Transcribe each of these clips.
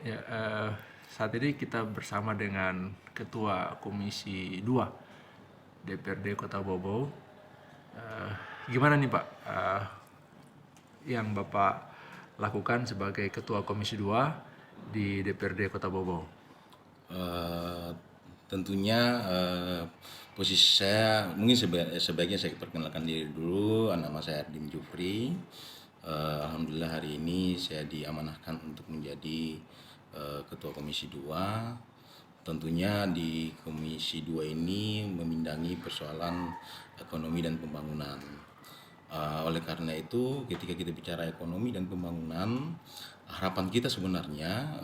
Ya, saat ini kita bersama dengan Ketua Komisi 2 DPRD Kota Bobau. Eh, Gimana nih Pak, yang Bapak lakukan sebagai Ketua Komisi 2 di DPRD Kota Bobau? Eh, Tentunya posisi saya mungkin sebaiknya saya perkenalkan diri dulu. Nama saya Ardim Jufri. Alhamdulillah hari ini saya diamanahkan untuk menjadi Ketua Komisi 2. Tentunya di Komisi 2 ini memindangi persoalan ekonomi dan pembangunan. Oleh karena itu, ketika kita bicara ekonomi dan pembangunan, harapan kita sebenarnya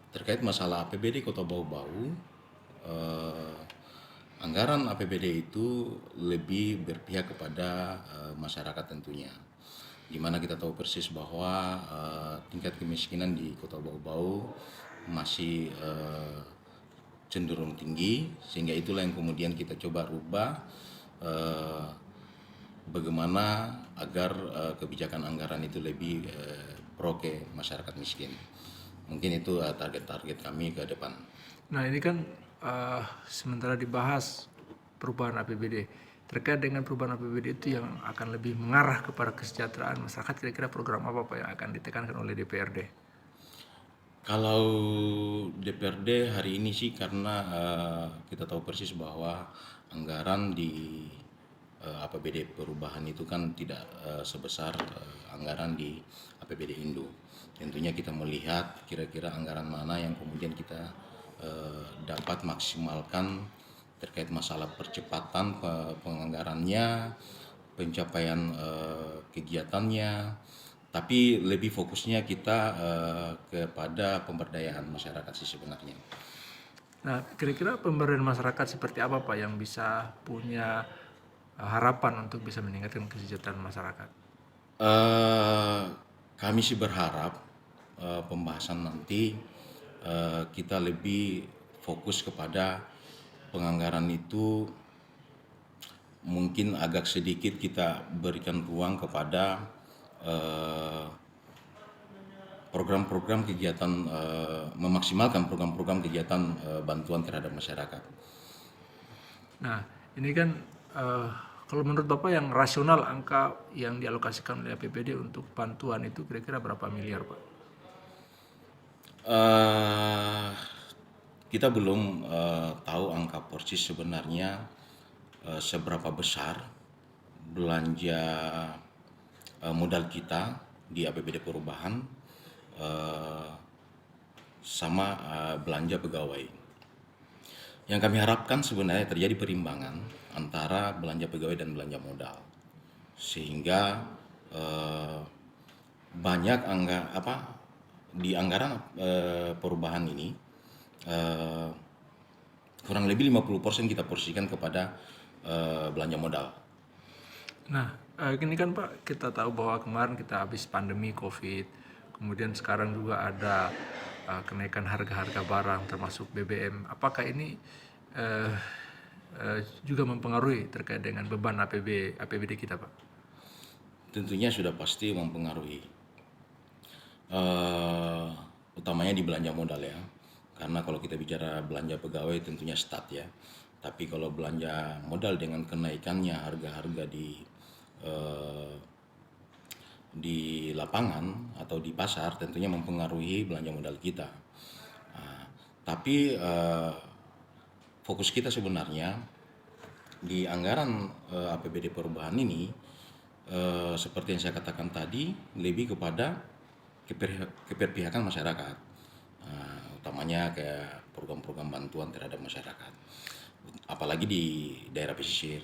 terkait masalah APBD Kota Bau-Bau, eh, anggaran APBD itu lebih berpihak kepada masyarakat tentunya. Di mana kita tahu persis bahwa tingkat kemiskinan di Kota Bau-Bau masih cenderung tinggi, sehingga itulah yang kemudian kita coba rubah, eh, bagaimana agar kebijakan anggaran itu lebih pro ke masyarakat miskin. Mungkin itu target-target kami ke depan. Nah ini kan sementara dibahas perubahan APBD. Terkait dengan perubahan APBD itu yang akan lebih mengarah kepada kesejahteraan masyarakat, kira-kira program apa Pak yang akan ditekankan oleh DPRD? Kalau DPRD hari ini sih karena kita tahu persis bahwa anggaran di APBD perubahan itu kan tidak sebesar anggaran di APBD Indo. Tentunya kita melihat kira-kira anggaran mana yang kemudian kita dapat maksimalkan terkait masalah percepatan penganggarannya, pencapaian kegiatannya, tapi lebih fokusnya kita kepada pemberdayaan masyarakat sih sebenarnya. Nah, kira-kira pemberdayaan masyarakat seperti apa Pak yang bisa punya harapan untuk bisa meningkatkan kesejahteraan masyarakat? Eh, Kami sih berharap pembahasan nanti kita lebih fokus kepada penganggaran itu, mungkin agak sedikit kita berikan ruang kepada eh, program-program kegiatan, memaksimalkan program-program kegiatan bantuan terhadap masyarakat. Nah, ini kan eh, kalau menurut Bapak yang rasional angka yang dialokasikan oleh APBD untuk bantuan itu kira-kira berapa miliar Pak? Eh, kita belum tahu angka persis sebenarnya seberapa besar belanja modal kita di APBD perubahan eh, sama belanja pegawai. Yang kami harapkan sebenarnya terjadi perimbangan antara belanja pegawai dan belanja modal, sehingga eh, banyak di anggaran perubahan ini eh, kurang lebih 50% kita porsikan kepada belanja modal. Nah, ini kan Pak, kita tahu bahwa kemarin kita habis pandemi COVID, kemudian sekarang juga ada kenaikan harga-harga barang termasuk BBM. Apakah ini eh, juga mempengaruhi terkait dengan beban APBD kita Pak? Tentunya sudah pasti mempengaruhi, eh, utamanya di belanja modal ya, karena kalau kita bicara belanja pegawai tentunya stat ya, tapi kalau belanja modal dengan kenaikannya harga-harga eh, di lapangan atau di pasar tentunya mempengaruhi belanja modal kita. Nah, tapi fokus kita sebenarnya di anggaran APBD perubahan ini, seperti yang saya katakan tadi, lebih kepada keberpihakan masyarakat, utamanya kayak program-program bantuan terhadap masyarakat, apalagi di daerah pesisir.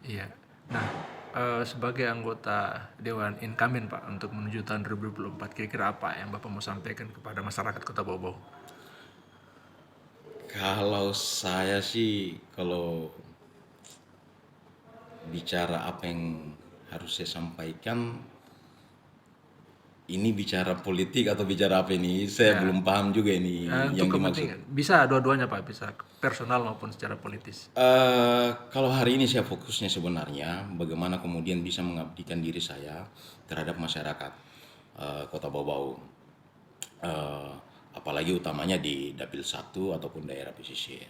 Iya. Nah, sebagai anggota Dewan Incumbent Pak untuk menuju tahun 2024, kira-kira apa yang Bapak mau sampaikan kepada masyarakat Kota Bobau? Kalau saya sih, kalau bicara apa yang harus saya sampaikan, ini bicara politik atau bicara apa ini? Saya Ya, belum paham juga ini untuk yang dimaksud. kepentingan bisa dua-duanya Pak, bisa personal maupun secara politis. Kalau hari ini saya fokusnya sebenarnya bagaimana kemudian bisa mengabdikan diri saya terhadap masyarakat Kota Bau-Bau. eh, apalagi utamanya di Dapil 1 ataupun daerah pesisir.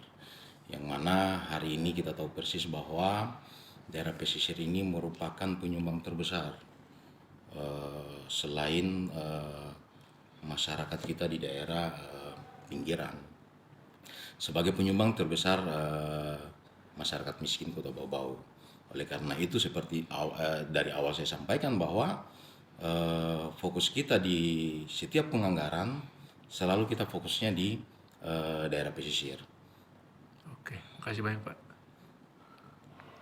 Yang mana hari ini kita tahu persis bahwa daerah pesisir ini merupakan penyumbang terbesar selain masyarakat kita di daerah pinggiran. Sebagai penyumbang terbesar masyarakat miskin Kota Bau-Bau. Oleh karena itu seperti dari awal saya sampaikan bahwa fokus kita di setiap penganggaran selalu kita fokusnya di daerah pesisir. Oke, makasih banyak Pak.